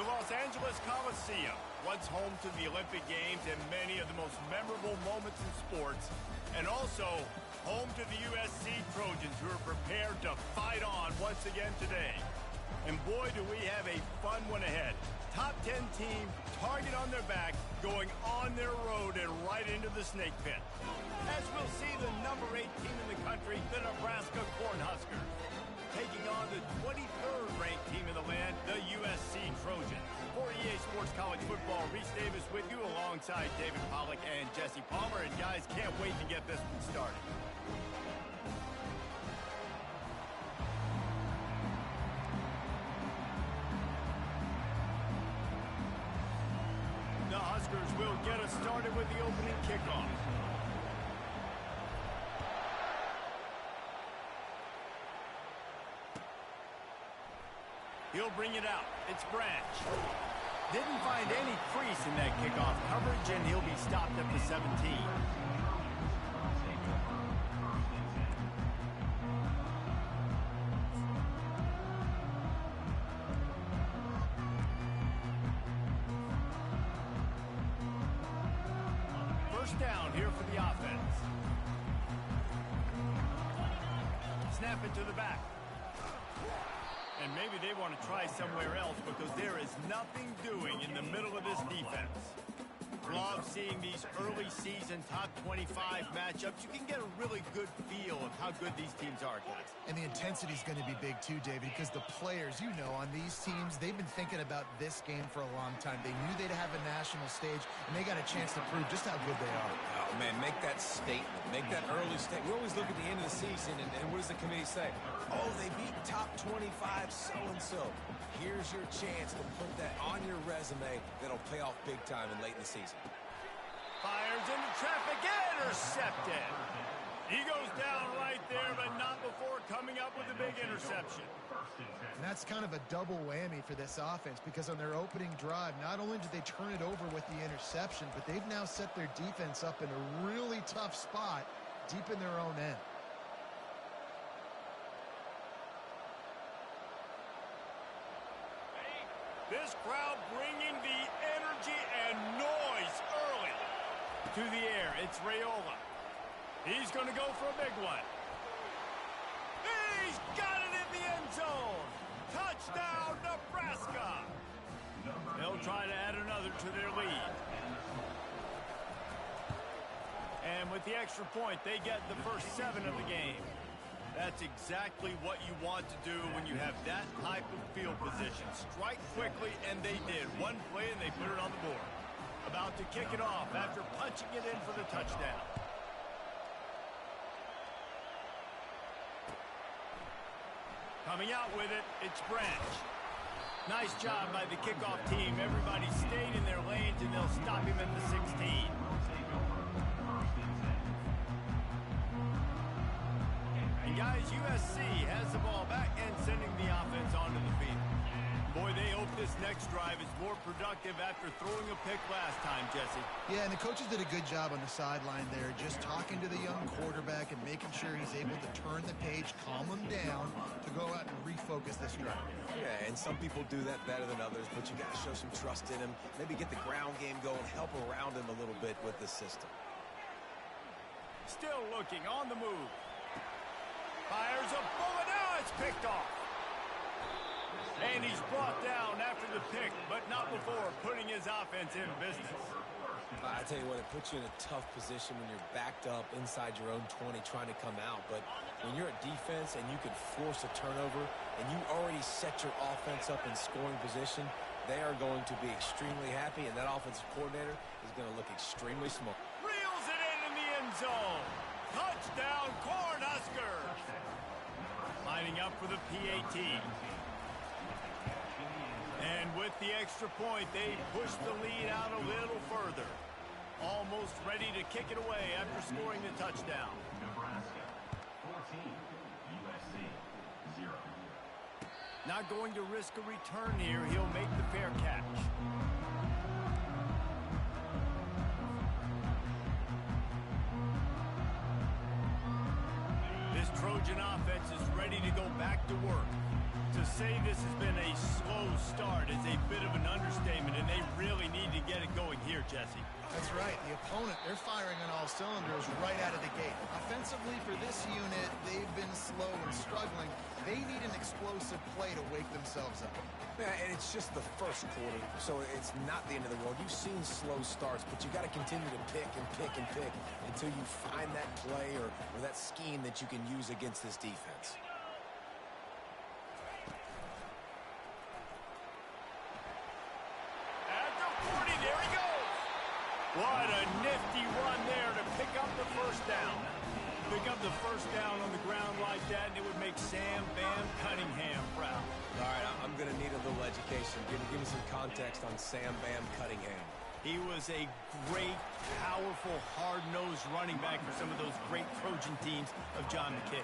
The Los Angeles Coliseum, once home to the Olympic Games and many of the most memorable moments in sports, and also home to the USC Trojans, who are prepared to fight on once again today. And boy, do we have a fun one ahead. Top 10 team, target on their back, going on their road and right into the snake pit. As we'll see the number 8 team in the country, the Nebraska Cornhuskers, taking on the 23rd ranked team in the land, the USC Trojans. For EA Sports College Football, Reese Davis with you alongside David Pollack and Jesse Palmer. And guys, can't wait to get this one started. The Huskers will get us started with the opening kickoff. He'll bring it out. It's Branch. Didn't find any crease in that kickoff coverage, and he'll be stopped at the 17. First down here for the offense. Snap it to the back. And maybe they want to try somewhere else because there is nothing doing in the middle of this defense. Love seeing these early season top 25 matchups. You can get a really good feel of how good these teams are, guys. And the intensity is going to be big too, David, because the players, you know, on these teams, they've been thinking about this game for a long time. They knew they'd have a national stage, and they got a chance to prove just how good they are. Oh, man, make that statement. Make that early statement. We always look at the end of the season, and what does the committee say? Oh, they beat top 25 so-and-so. Here's your chance to put that on your resume that'll pay off big time and late in the season. Fires into traffic, intercepted. He goes down right there, but not before coming up with a big interception. And that's kind of a double whammy for this offense because on their opening drive, not only did they turn it over with the interception, but they've now set their defense up in a really tough spot deep in their own end. This crowd bringing the energy and noise early. To the air, it's Raiola. He's going to go for a big one. He's got it in the end zone. Touchdown, Nebraska. They'll try to add another to their lead. And with the extra point, they get the first 7 of the game. That's exactly what you want to do when you have that type of field position. Strike quickly, and they did. One play, and they put it on the board. About to kick it off after punching it in for the touchdown. Coming out with it, it's Branch. Nice job by the kickoff team. Everybody stayed in their lanes, and they'll stop him at the 16. And guys, USC has the ball back and sending the offense onto the field. Boy, they hope this next drive is more productive after throwing a pick last time, Jesse. Yeah, and the coaches did a good job on the sideline there, just talking to the young quarterback and making sure he's able to turn the page, calm him down, to go out and refocus this drive. Yeah, and some people do that better than others, but you got to show some trust in him. Maybe get the ground game going, help around him a little bit with the system. Still looking on the move. Fires a bullet. Now it's picked off. And he's brought down after the pick, but not before putting his offense in business. I tell you what, it puts you in a tough position when you're backed up inside your own 20 trying to come out. But when you're at defense and you can force a turnover and you already set your offense up in scoring position, they are going to be extremely happy, and that offensive coordinator is going to look extremely smart. Reels it in the end zone. Touchdown, Cornhuskers. Lining up for the PAT. And with the extra point, they push the lead out a little further. Almost ready to kick it away after scoring the touchdown. Nebraska 14, USC 0. Not going to risk a return here. He'll make the fair catch. This Trojan offense is ready to go back to work. To say this has been a slow start is a bit of an understatement, and they really need to get it going here, Jesse. That's right. The opponent, they're firing on all cylinders right out of the gate. Offensively, for this unit, they've been slow and struggling. They need an explosive play to wake themselves up. Yeah, and it's just the first quarter, so it's not the end of the world. You've seen slow starts, but you got to continue to pick and pick and pick until you find that play or that scheme that you can use against this defense. What a nifty run there to pick up the first down. Pick up the first down on the ground like that, and it would make Sam Bam Cunningham proud. All right, I'm going to need a little education. Give me some context on Sam Bam Cunningham. He was a great, powerful, hard-nosed running back for some of those great Trojan teams of John McKay.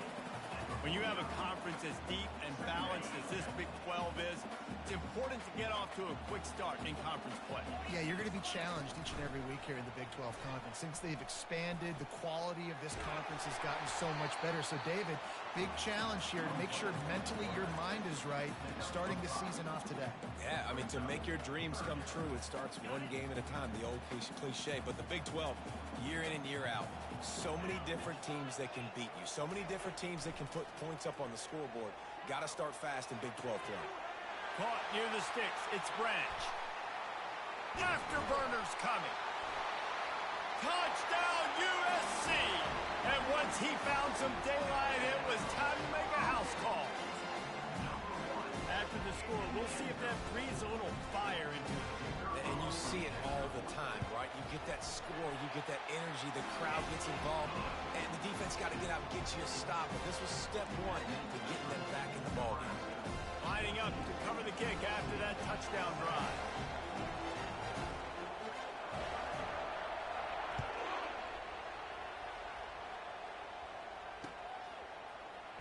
When you have a conference as deep and balanced as this Big 12 is, it's important to get off to a quick start in conference play. Yeah, you're going to be challenged each and every week here in the Big 12 Conference. Since they've expanded, the quality of this conference has gotten so much better. So, David, big challenge here to make sure mentally your mind is right starting the season off today. Yeah, I mean, to make your dreams come true, it starts one game at a time, the old cliche. But the Big 12, year in and year out, so many different teams that can beat you, so many different teams that can put points up on the scoreboard. Got to start fast in Big 12 play. Caught near the sticks. It's Branch. Afterburner's coming. Touchdown USC. And once he found some daylight, it was time to make a house call. After the score, we'll see if that breathes a little fire into it. And you see it all the time, right? You get that score, you get that energy, the crowd gets involved, and the defense got to get out and get you a stop. But this was step one to getting them back in the ballgame. Lining up to cover the kick after that touchdown drive.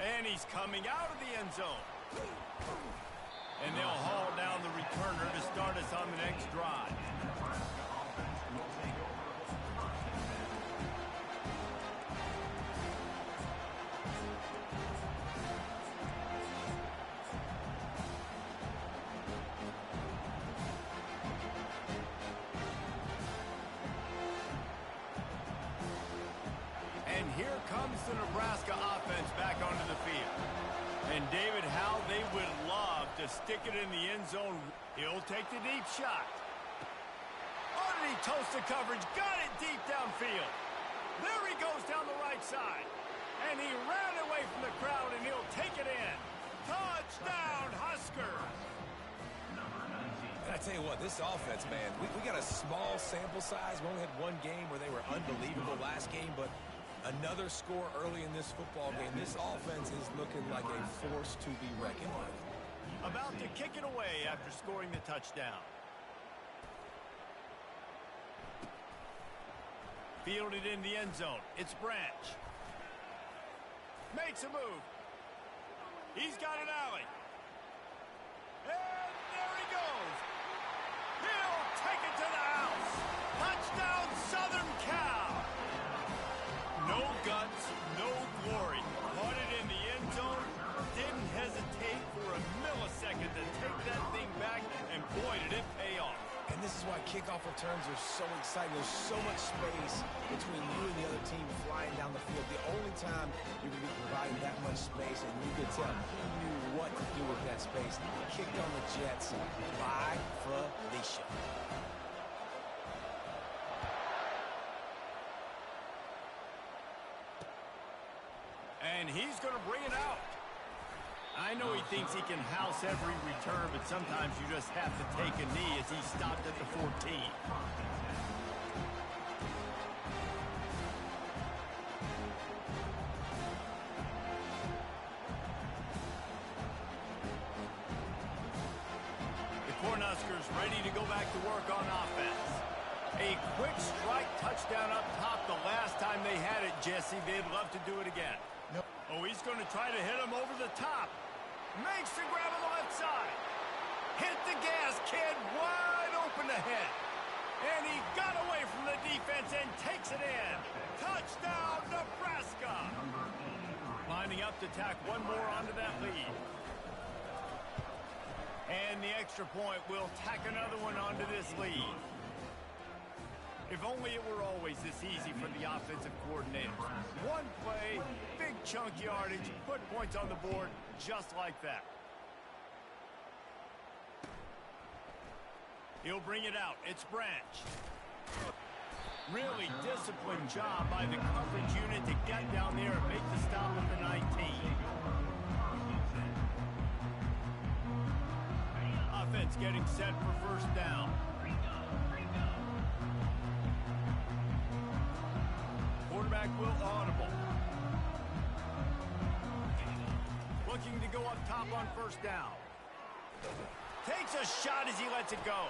And he's coming out of the end zone. And they'll haul down the returner to start us on the next drive. And here comes the Nebraska offense back onto the field. And David, how they would love to stick it in the end zone. He'll take the deep shot. Oh, did he toast the coverage? Got it deep downfield. There he goes down the right side. And he ran away from the crowd, and he'll take it in. Touchdown, Huskers! And I tell you what, this offense, man, we got a small sample size. We only had one game where they were unbelievable last game, but another score early in this football game. This offense is looking like a force to be reckoned with. About to kick it away after scoring the touchdown. Fielded in the end zone. It's Branch. Makes a move. He's got an alley. And there he goes. He'll take it to the house. Touchdown, Southern Cal. No guts, no glory. Caught it in the end zone. Didn't hesitate for a millisecond to take that thing back, and boy, did it pay off. And this is why kickoff returns are so exciting. There's so much space between you and the other team flying down the field. The only time you're going to be providing that much space, and you could tell he knew what to do with that space. Kicked on the Jets by Felicia. And he's going to bring it out. I know he thinks he can house every return, but sometimes you just have to take a knee as he stopped at the 14. The Cornhuskers ready to go back to work on offense. A quick strike touchdown up top the last time they had it, Jesse. They'd love to do it again. Nope. Oh, he's going to try to hit him over the top. Makes the grab on the left side. Hit the gas, kid. Wide open ahead. And he got away from the defense and takes it in. Touchdown, Nebraska. Lining up to tack one more onto that lead. And the extra point will tack another one onto this lead. If only it were always this easy for the offensive coordinators. One play, big chunk yardage, put points on the board just like that. He'll bring it out. It's Branch. Really disciplined job by the coverage unit to get down there and make the stop at the 19. Offense getting set for first down. Quarterback will audible. Looking to go up top on first down. Takes a shot as he lets it go.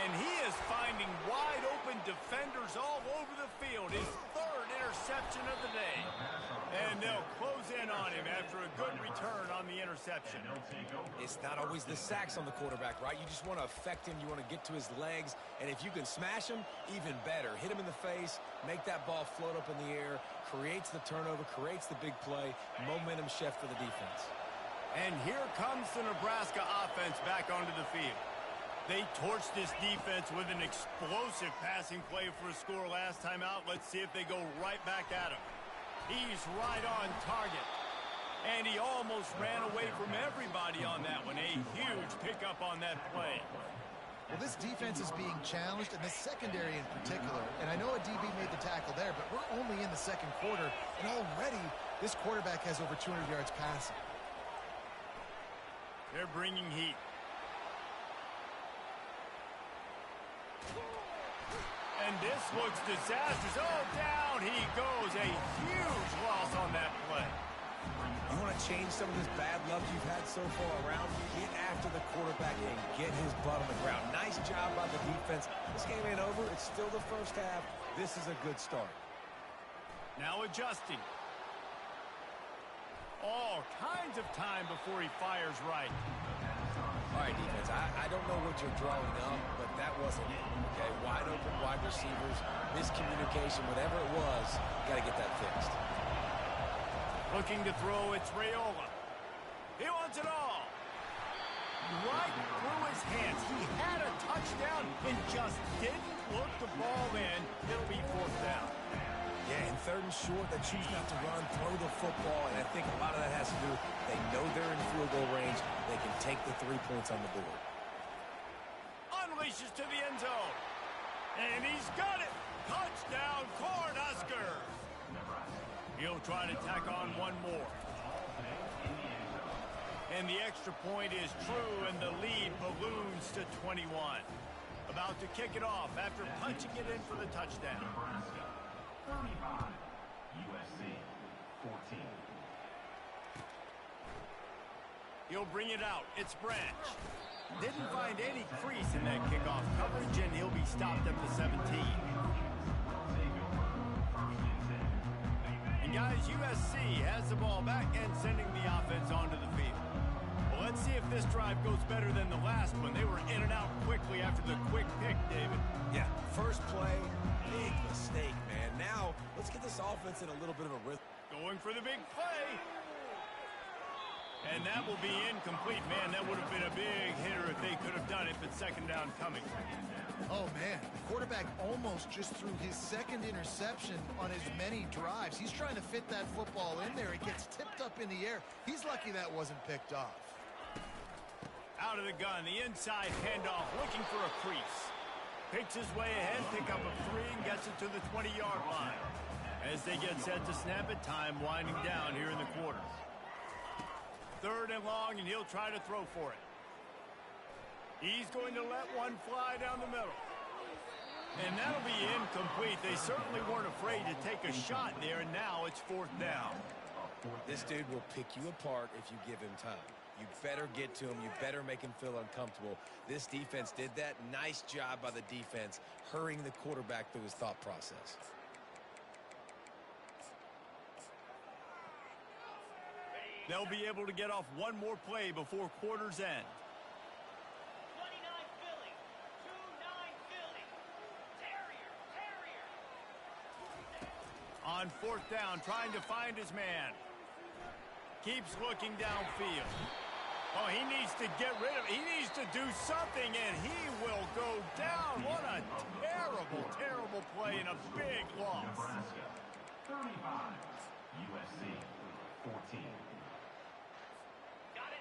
And he is finding wide open defenders all over the field. His third interception of the day. And they'll close in on him after a good return on the interception. It's not always the sacks on the quarterback, right? You just want to affect him. You want to get to his legs. And if you can smash him, even better. Hit him in the face, make that ball float up in the air, creates the turnover, creates the big play, momentum shift for the defense. And here comes the Nebraska offense back onto the field. They torched this defense with an explosive passing play for a score last time out. Let's see if they go right back at him. He's right on target. And he almost ran away from everybody on that one. A huge pickup on that play. Well, this defense is being challenged, and the secondary in particular. And I know a DB made the tackle there, but we're only in the second quarter, and already this quarterback has over 200 yards passing. They're bringing heat. And this looks disastrous. Oh, down he goes. A huge loss on that play. You want to change some of this bad luck you've had so far around? Get after the quarterback and get his butt on the ground. Nice job by the defense. This game ain't over. It's still the first half. This is a good start. Now adjusting. All kinds of time before he fires right. All right, defense, I don't know what you're drawing up, but that wasn't it, okay? Wide open wide receivers, miscommunication, whatever it was, got to get that fixed. Looking to throw, it's Raiola. He wants it all. Right through his hands. He had a touchdown and just didn't look the ball in. It'll be fourth down. Yeah, in third and short, they choose not to run, throw the football, and I think a lot of that has to do, they know they're in field goal range. They can take the 3 points on the board. Unleashes to the end zone. And he's got it. Touchdown, Cornhuskers. He'll try to tack on one more. And the extra point is true, and the lead balloons to 21. About to kick it off after punching it in for the touchdown. 35, USC 14. He'll bring it out. It's Branch. Didn't find any crease in that kickoff coverage, and he'll be stopped at the 17. And guys, USC has the ball back and sending the offense onto the field. Well, let's see if this drive goes better than the last one. They were in and out quickly after the quick pick, David. Yeah, first play, big mistake, man. Now, let's get this offense in a little bit of a rhythm. Going for the big play. And that will be incomplete. Man, that would have been a big hitter if they could have done it, but second down coming. Oh, man. The quarterback almost just threw his second interception on as many drives. He's trying to fit that football in there. It gets tipped up in the air. He's lucky that wasn't picked off. Out of the gun, the inside handoff, looking for a crease. Picks his way ahead, pick up a 3, and gets it to the 20-yard line. As they get set to snap it, time winding down here in the quarter. Third and long, and he'll try to throw for it. He's going to let one fly down the middle. And that'll be incomplete. They certainly weren't afraid to take a shot there, and now it's fourth down. This dude will pick you apart if you give him time. You better get to him. You better make him feel uncomfortable. This defense did that. Nice job by the defense, hurrying the quarterback through his thought process. They'll be able to get off one more play before quarter's end. 29 Philly. 2-9 Philly. Terrier. On fourth down, trying to find his man. Keeps looking downfield. Oh, he needs to get rid of it. He needs to do something, and he will go down. What a terrible, terrible play and a big loss. Nebraska 35, USC 14.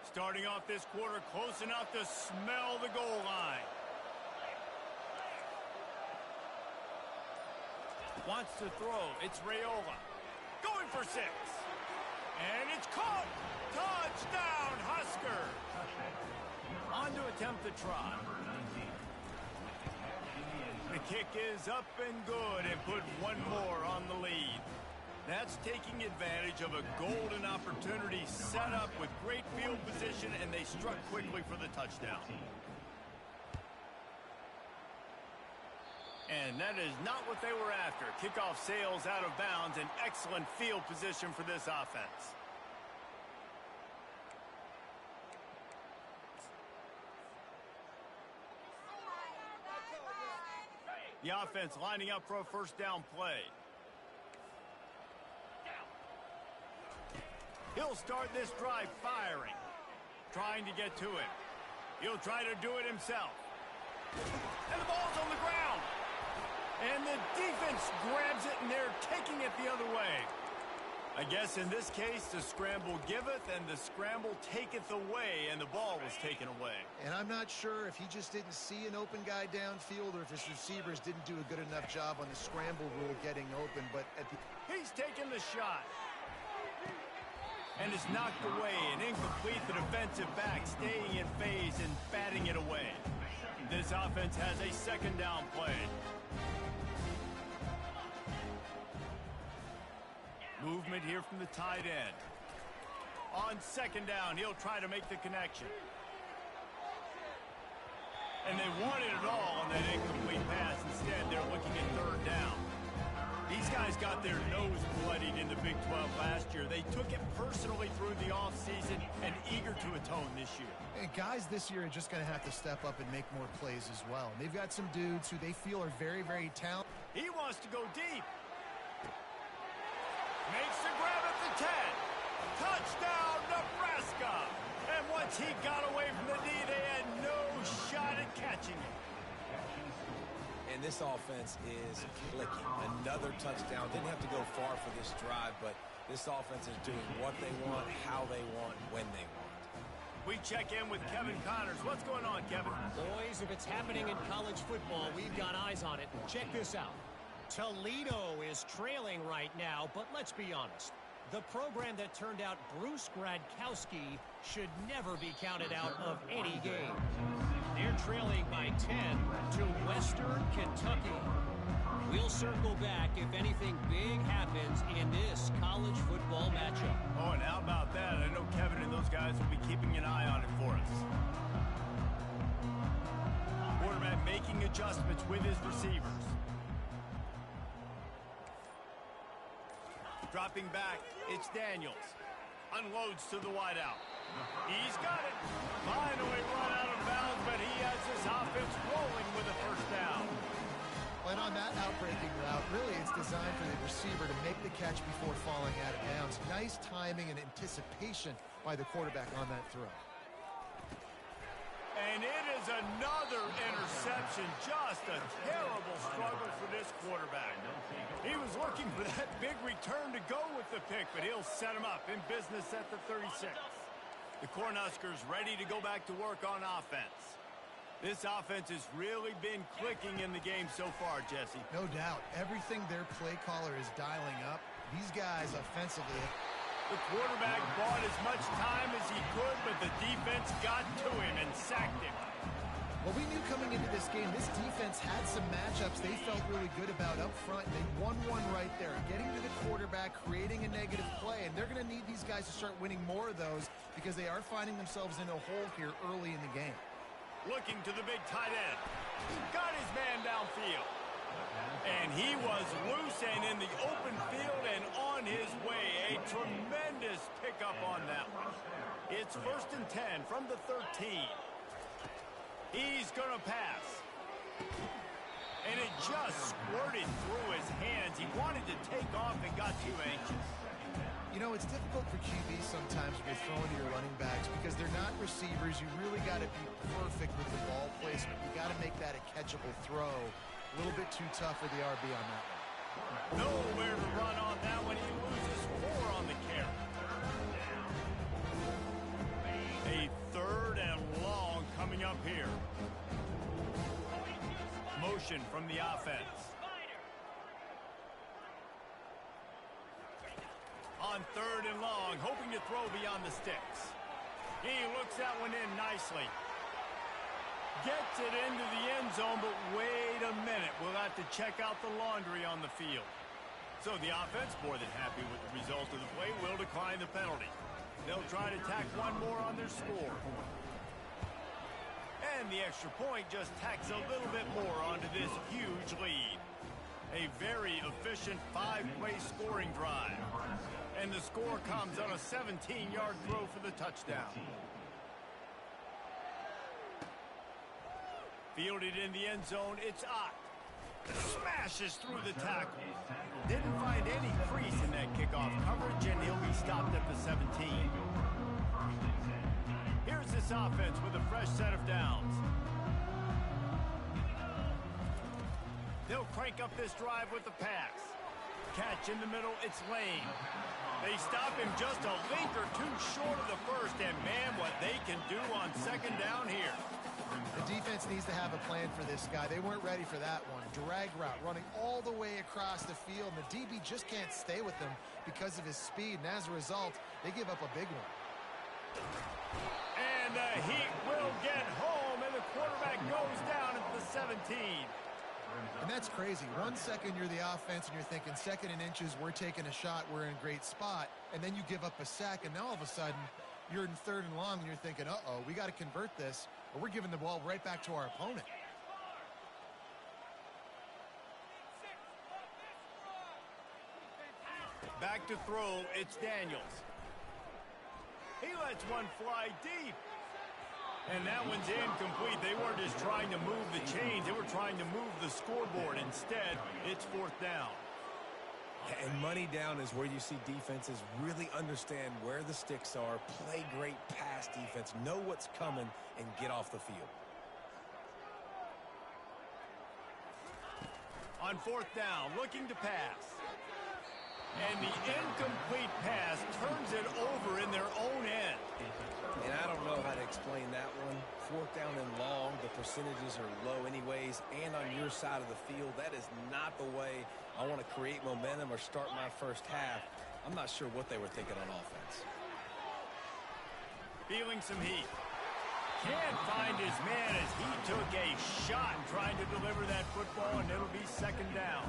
Starting off this quarter close enough to smell the goal line. Wants to throw. It's Raiola. Going for 6. And it's caught. Touchdown, Husker. On to attempt the try. The kick is up and good and put one more on the lead. That's taking advantage of a golden opportunity set up with great field position, and they struck quickly for the touchdown. And that is not what they were after. Kickoff sails out of bounds, and excellent field position for this offense. The offense lining up for a first down play. He'll start this drive firing, trying to get to him. He'll try to do it himself. And the ball's on the ground. And the defense grabs it, and they're taking it the other way. I guess in this case, the scramble giveth and the scramble taketh away, and the ball was taken away. And I'm not sure if he just didn't see an open guy downfield or if his receivers didn't do a good enough job on the scramble rule getting open, but at the... He's taking the shot. And it's knocked away and incomplete. The defensive back staying in phase and batting it away. This offense has a second down play. Movement here from the tight end. On second down, he'll try to make the connection. And they wanted it all on that incomplete pass. Instead, they're looking at third down. These guys got their nose bloodied in the Big 12 last year. They took it personally through the offseason and eager to atone this year. And guys this year are just going to have to step up and make more plays as well. They've got some dudes who they feel are very, very talented. He wants to go deep. Makes the grab at the 10. Touchdown, Nebraska. And once he got away from the D, they had no shot at catching him. And this offense is clicking. Another touchdown. Didn't have to go far for this drive, but this offense is doing what they want, how they want, when they want. We check in with Kevin Connors. What's going on, Kevin? Boys, if it's happening in college football, we've got eyes on it. Check this out. Toledo is trailing right now, but let's be honest. The program that turned out Bruce Gradkowski should never be counted out of any game. They're trailing by 10 to Western Kentucky. We'll circle back if anything big happens in this college football matchup. Oh, and how about that? I know Kevin and those guys will be keeping an eye on it for us. Quarterback making adjustments with his receivers. Dropping back, it's Daniels. Unloads to the wideout. He's got it. Finally run out of bounds, but he has his offense rolling with a first down. And on that outbreaking route, really it's designed for the receiver to make the catch before falling out of bounds. Nice timing and anticipation by the quarterback on that throw. And it is another interception. Just a terrible struggle for this quarterback. He was looking for that big return to go with the pick, but he'll set him up in business at the 36. The Cornhuskers ready to go back to work on offense. This offense has really been clicking in the game so far, Jesse. No doubt. Everything their play caller is dialing up, these guys offensively. The quarterback bought as much time as he could, but the defense got to him and sacked him. Well, we knew coming into this game, this defense had some matchups they felt really good about up front. They won one right there, getting to the quarterback, creating a negative play, and they're going to need these guys to start winning more of those because they are finding themselves in a hole here early in the game. Looking to the big tight end. Got his man downfield. And he was loose and in the open field and on his way. A tremendous pickup on that one. It's 1st and 10 from the 13. He's going to pass. And it just squirted through his hands. He wanted to take off and got too anxious. You know, it's difficult for QBs sometimes when you're throwing to your running backs because they're not receivers. You really got to be perfect with the ball placement. You got to make that a catchable throw. A little bit too tough for the RB on that one. Nowhere to run on that one. He loses 4 on the carry. A 3rd and long coming up here. Motion from the offense. On 3rd and long, hoping to throw beyond the sticks. He looks that one in nicely. Gets it into the end zone, but wait a minute. We'll have to check out the laundry on the field. So the offense, more than happy with the result of the play, will decline the penalty. They'll try to tack one more on their score. And the extra point just tacks a little bit more onto this huge lead. A very efficient 5-play scoring drive. And the score comes on a 17-yard throw for the touchdown. Fielded in the end zone, it's Ott. Smashes through the tackle. Didn't find any crease in that kickoff coverage, and he'll be stopped at the 17. Here's this offense with a fresh set of downs. They'll crank up this drive with the pass. Catch in the middle, it's Lane. They stop him just a link or two short of the first, and man, what they can do on 2nd down here. The defense needs to have a plan for this guy. They weren't ready for that one. Drag route running all the way across the field, and the DB just can't stay with them because of his speed, and as a result, they give up a big one. And the Heat will get home, and the quarterback goes down at the 17. And that's crazy. 1 second you're the offense and you're thinking 2nd and inches, we're taking a shot, we're in a great spot, and then you give up a sack, and now all of a sudden you're in 3rd and long and you're thinking, uh-oh, we got to convert this or we're giving the ball right back to our opponent. Back to throw, it's Daniels. He lets one fly deep. And that one's incomplete. They weren't just trying to move the chains. They were trying to move the scoreboard. Instead, it's 4th down. And money down is where you see defenses really understand where the sticks are, play great pass defense, know what's coming, and get off the field. On 4th down, looking to pass. And the incomplete pass turns it over in their own end. And I don't know how to explain that one. 4th down and long, the percentages are low anyways, and on your side of the field, that is not the way I want to create momentum or start my first half. I'm not sure what they were thinking on offense. Feeling some heat. Can't find his man as he took a shot trying to deliver that football, and it'll be 2nd down.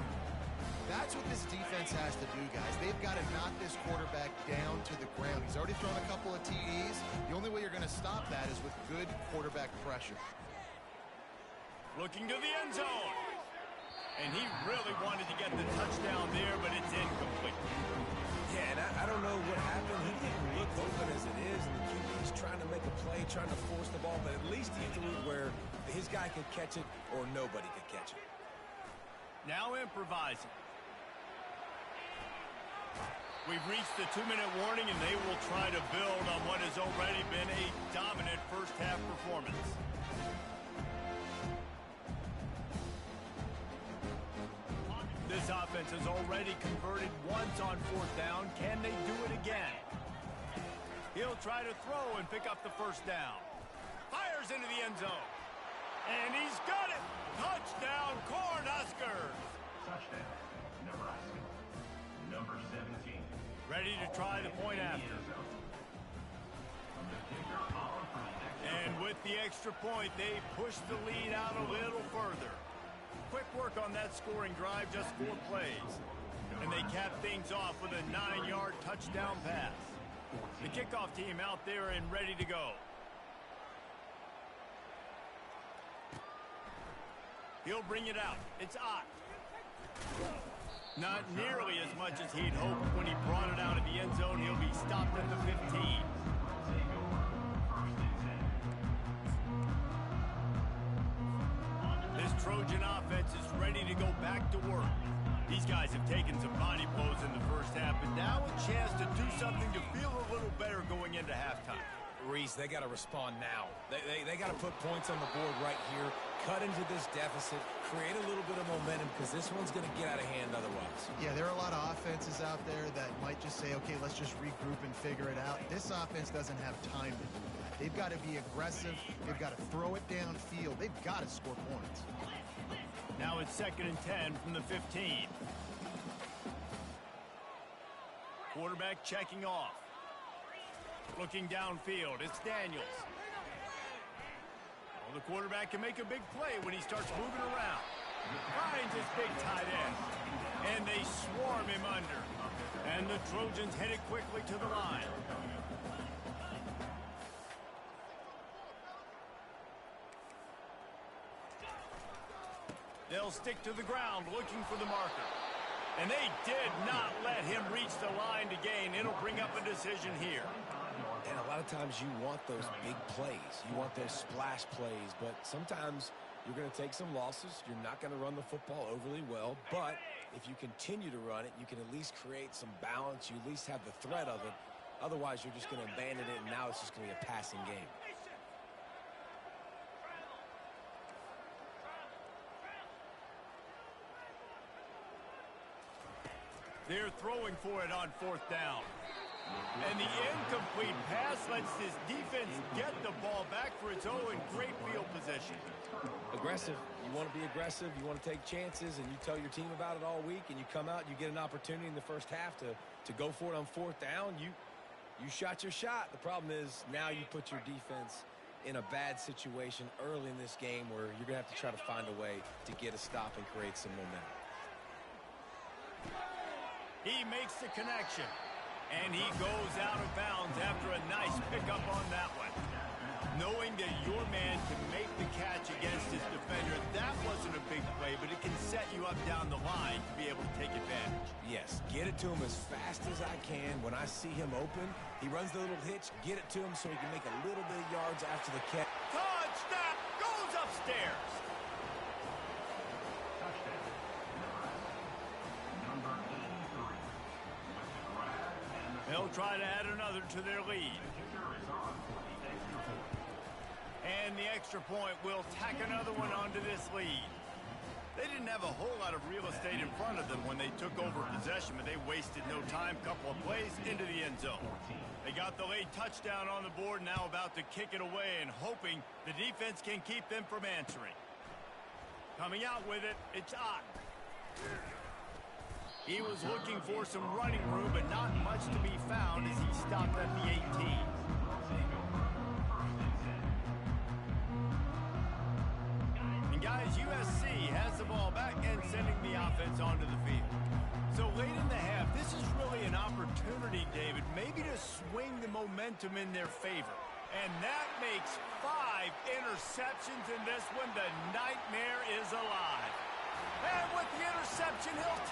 That's what this defense has to do, guys. They've got to knock this quarterback down to the ground. He's already thrown a couple of TDs. The only way you're going to stop that is with good quarterback pressure. Looking to the end zone. And he really wanted to get the touchdown there, but it's incomplete. Yeah, and I don't know what happened. He didn't look open as it is, and the QB's trying to make a play, trying to force the ball, but at least he threw it where his guy could catch it or nobody could catch it. Now improvising. We've reached the 2-minute warning, and they will try to build on what has already been a dominant first-half performance. This offense has already converted once on 4th down. Can they do it again? He'll try to throw and pick up the 1st down. Fires into the end zone. And he's got it! Touchdown, Cornhuskers! Touchdown, Nebraska. Number 17. Ready to try the point after. And with the extra point, they push the lead out a little further. Quick work on that scoring drive, just 4 plays. And they cap things off with a 9-yard touchdown pass. The kickoff team out there and ready to go. He'll bring it out. It's Ott. Not nearly as much as he'd hoped when he brought it out of the end zone. He'll be stopped at the 15. This Trojan offense is ready to go back to work. These guys have taken some body blows in the first half, but now a chance to do something to feel a little better going into halftime. Reese, they got to respond now. They got to put points on the board right here, cut into this deficit, create a little bit of momentum, because this one's going to get out of hand otherwise. Yeah, there are a lot of offenses out there that might just say, okay, let's just regroup and figure it out. This offense doesn't have time to do that. They've got to be aggressive. They've got to throw it downfield. They've got to score points. Now it's 2nd and 10 from the 15. Quarterback checking off. Looking downfield, it's Daniels. Well, the quarterback can make a big play when he starts moving around. Finds his big tight end. And they swarm him under. And the Trojans headed quickly to the line. They'll stick to the ground looking for the marker. And they did not let him reach the line to gain. It'll bring up a decision here. And a lot of times you want those big plays. You want those splash plays. But sometimes you're going to take some losses. You're not going to run the football overly well. But if you continue to run it, you can at least create some balance. You at least have the threat of it. Otherwise, you're just going to abandon it, and now it's just going to be a passing game. They're throwing for it on 4th down. And the incomplete pass lets this defense get the ball back for its own great field position. Aggressive. You want to be aggressive. You want to take chances, and you tell your team about it all week, and you come out, you get an opportunity in the first half to go for it on 4th down. You shot your shot. The problem is now you put your defense in a bad situation early in this game where you're going to have to try to find a way to get a stop and create some momentum. He makes the connection, and he goes out of bounds after a nice pickup on that one. Knowing that your man can make the catch against his defender, that wasn't a big play, but it can set you up down the line to be able to take advantage. Yes, get it to him as fast as I can. When I see him open, he runs the little hitch, get it to him so he can make a little bit of yards after the catch. Touchdown! Goes upstairs! They'll try to add another to their lead. And the extra point will tack another one onto this lead. They didn't have a whole lot of real estate in front of them when they took over possession, but they wasted no time. Couple of plays into the end zone. They got the late touchdown on the board, now about to kick it away and hoping the defense can keep them from answering. Coming out with it, it's Ott. He was looking for some running room, but not much to be found as he stopped at the 18. And guys, USC has the ball back and sending the offense onto the field. So late in the half, this is really an opportunity, David, maybe to swing the momentum in their favor. And that makes 5 interceptions in this one. The nightmare is alive. And with the interception, he'll